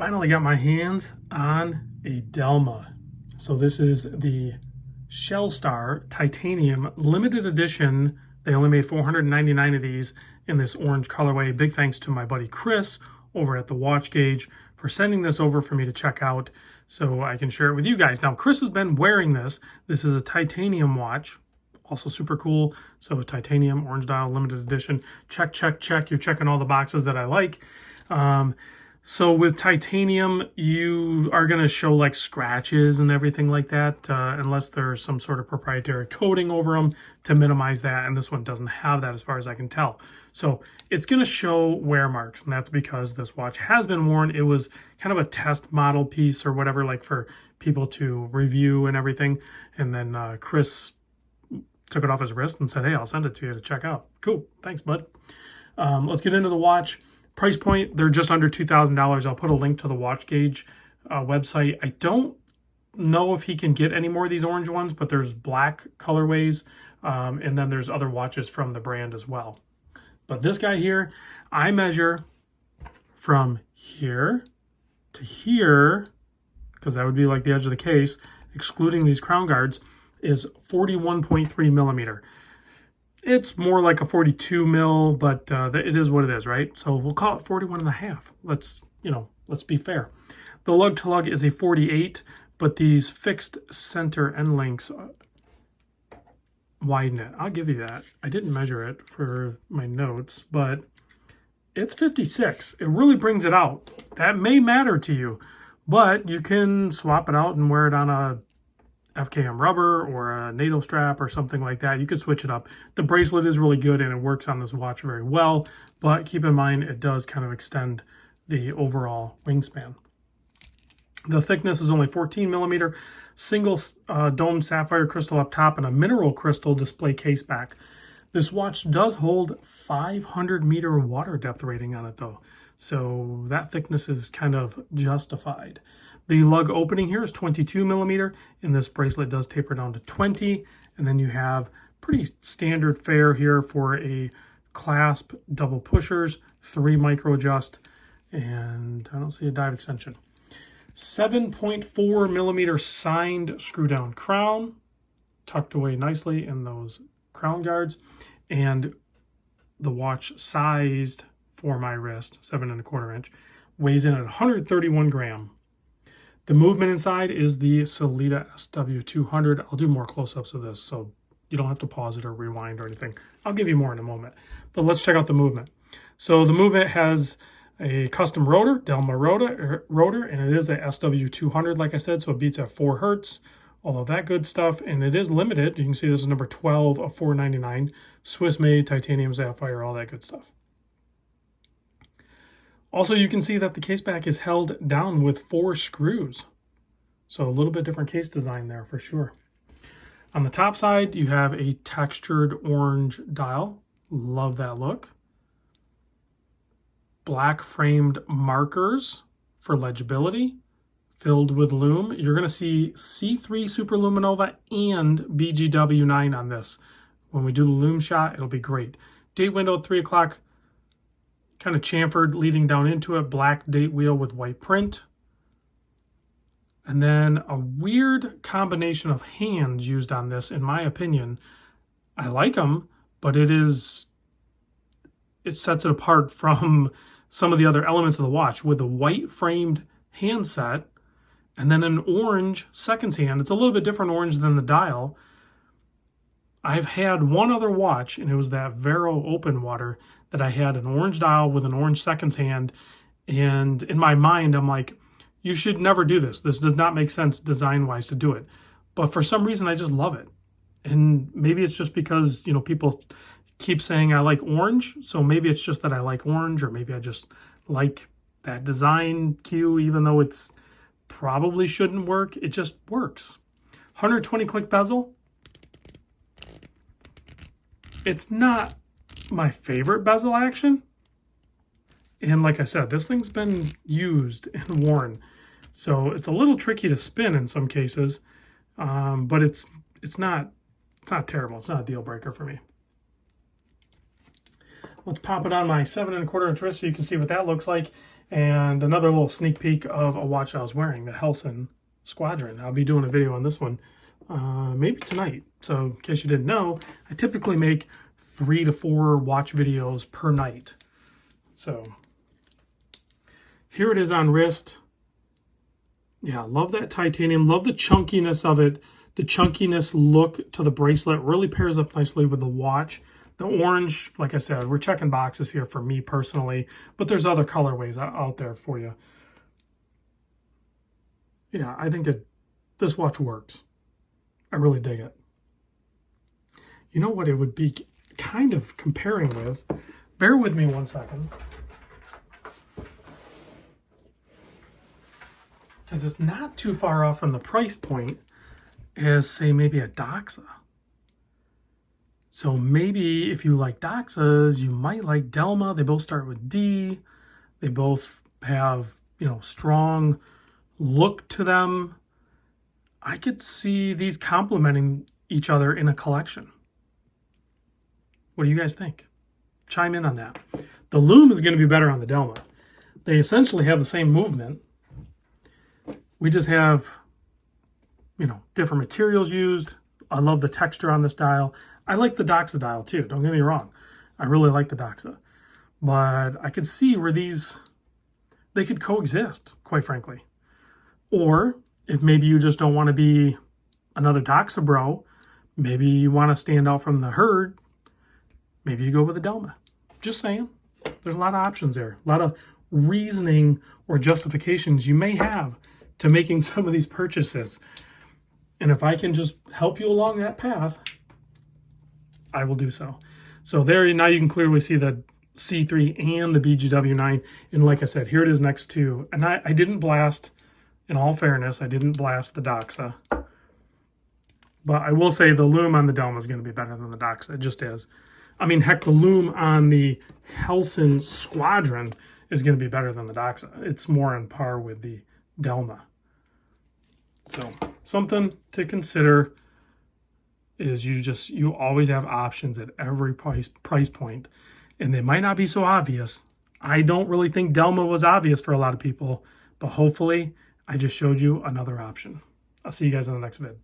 Finally got my hands on a Delma. So this is the Shell Star Titanium Limited Edition. They only made 499 of these in this orange colorway. Big thanks to my buddy Chris over at the WatchGauge for sending this over for me to check out so I can share it with you guys. Now, Chris has been wearing this. This is a titanium watch. Also super cool. So titanium, orange dial, limited edition. Check, check, check. You're checking all the boxes that I like. So with titanium, you are going to show like scratches and everything like that, unless there's some sort of proprietary coating over them to minimize that. And this one doesn't have that as far as I can tell. So it's going to show wear marks, and that's because this watch has been worn. It was kind of a test model piece or whatever, like for people to review and everything. And then Chris took it off his wrist and said, hey, I'll send it to you to check out. Cool. Thanks, bud. Let's get into the watch. Price point, they're just under $2,000. I'll put a link to the WatchGauge website. I don't know if he can get any more of these orange ones, but there's black colorways, and then there's other watches from the brand as well. But this guy here, I measure from here to here, because that would be like the edge of the case, excluding these crown guards, is 41.3 millimeter. It's more like a 42 mil, but it is what it is, right? So we'll call it 41 and a half. Let's be fair. The lug to lug is a 48, but these fixed center end links widen it. I'll give you that. I didn't measure it for my notes, but it's 56. It really brings it out. That may matter to you, but you can swap it out and wear it on a FKM rubber or a NATO strap or something like that. You could switch it up. The bracelet is really good and it works on this watch very well, but keep in mind it does kind of extend the overall wingspan. The thickness is only 14 millimeter, single domed sapphire crystal up top and a mineral crystal display case back. This watch does hold 500 meter water depth rating on it though, so that thickness is kind of justified. The lug opening here is 22 millimeter, and this bracelet does taper down to 20. And then you have pretty standard fare here for a clasp, double pushers, 3 micro adjust, and I don't see a dive extension. 7.4 millimeter signed screw down crown, tucked away nicely in those crown guards, and the watch sized for my wrist, 7¼ inch, weighs in at 131 gram. The movement inside is the Sellita SW200. I'll do more close-ups of this, so you don't have to pause it or rewind or anything. I'll give you more in a moment. But let's check out the movement. So the movement has a custom rotor, Delma rotor, and it is a SW200, like I said, so it beats at 4 hertz, all of that good stuff. And it is limited. You can see this is number 12 of 499, Swiss-made, titanium sapphire, all that good stuff. Also, you can see that the case back is held down with 4 screws. So a little bit different case design there for sure. On the top side, you have a textured orange dial. Love that look. Black framed markers for legibility, filled with lume. You're going to see C3 Superluminova and BGW9 on this. When we do the lume shot, it'll be great. Date window at 3 o'clock. Kind of chamfered leading down into it, black date wheel with white print. And then a weird combination of hands used on this, in my opinion. I like them, but it sets it apart from some of the other elements of the watch with a white framed handset and then an orange seconds hand. It's a little bit different orange than the dial. I've had one other watch, and it was that Vero Open Water, that I had an orange dial with an orange seconds hand. And in my mind, I'm like, you should never do this. This does not make sense design-wise to do it. But for some reason, I just love it. And maybe it's just because, people keep saying I like orange. So maybe it's just that I like orange, or maybe I just like that design cue, even though it's probably shouldn't work. It just works. 120 click bezel. It's not my favorite bezel action. And like I said, this thing's been used and worn. So it's a little tricky to spin in some cases, but it's not terrible. It's not a deal breaker for me. Let's pop it on my 7¼ inch wrist so you can see what that looks like. And another little sneak peek of a watch I was wearing, the Helson Squadron. I'll be doing a video on this one maybe tonight. So in case you didn't know, I typically make 3 to 4 watch videos per night. So here it is on wrist. Yeah, love that titanium. Love the chunkiness of it. The chunkiness look to the bracelet really pairs up nicely with the watch. The orange, like I said, we're checking boxes here for me personally, but there's other colorways out there for you. Yeah, I think that this watch works. I really dig it. You know what it would be kind of comparing with? Bear with me 1 second. Because it's not too far off from the price point as, say, maybe a Doxa. So maybe if you like Doxas, you might like Delma. They both start with D. They both have, strong look to them. I could see these complementing each other in a collection. What do you guys think? Chime in on that. The Lume is going to be better on the Delma. They essentially have the same movement. We just have, different materials used. I love the texture on this dial. I like the Doxa dial too, don't get me wrong. I really like the Doxa. But I could see where they could coexist, quite frankly. Or if maybe you just don't want to be another Doxa bro, maybe you want to stand out from the herd, maybe you go with a Delma. Just saying. There's a lot of options there. A lot of reasoning or justifications you may have to making some of these purchases. And if I can just help you along that path, I will do so. So there, now you can clearly see the C3 and the BGW9. And like I said, here it is next to, and I didn't blast, in all fairness, I didn't blast the Doxa. But I will say the Lume on the Delma is going to be better than the Doxa. It just is. I mean, heck, the Lume on the Helson Squadron is going to be better than the Doxa. It's more on par with the Delma. So something to consider is you always have options at every price point, and they might not be so obvious. I don't really think Delma was obvious for a lot of people, but hopefully I just showed you another option. I'll see you guys in the next vid.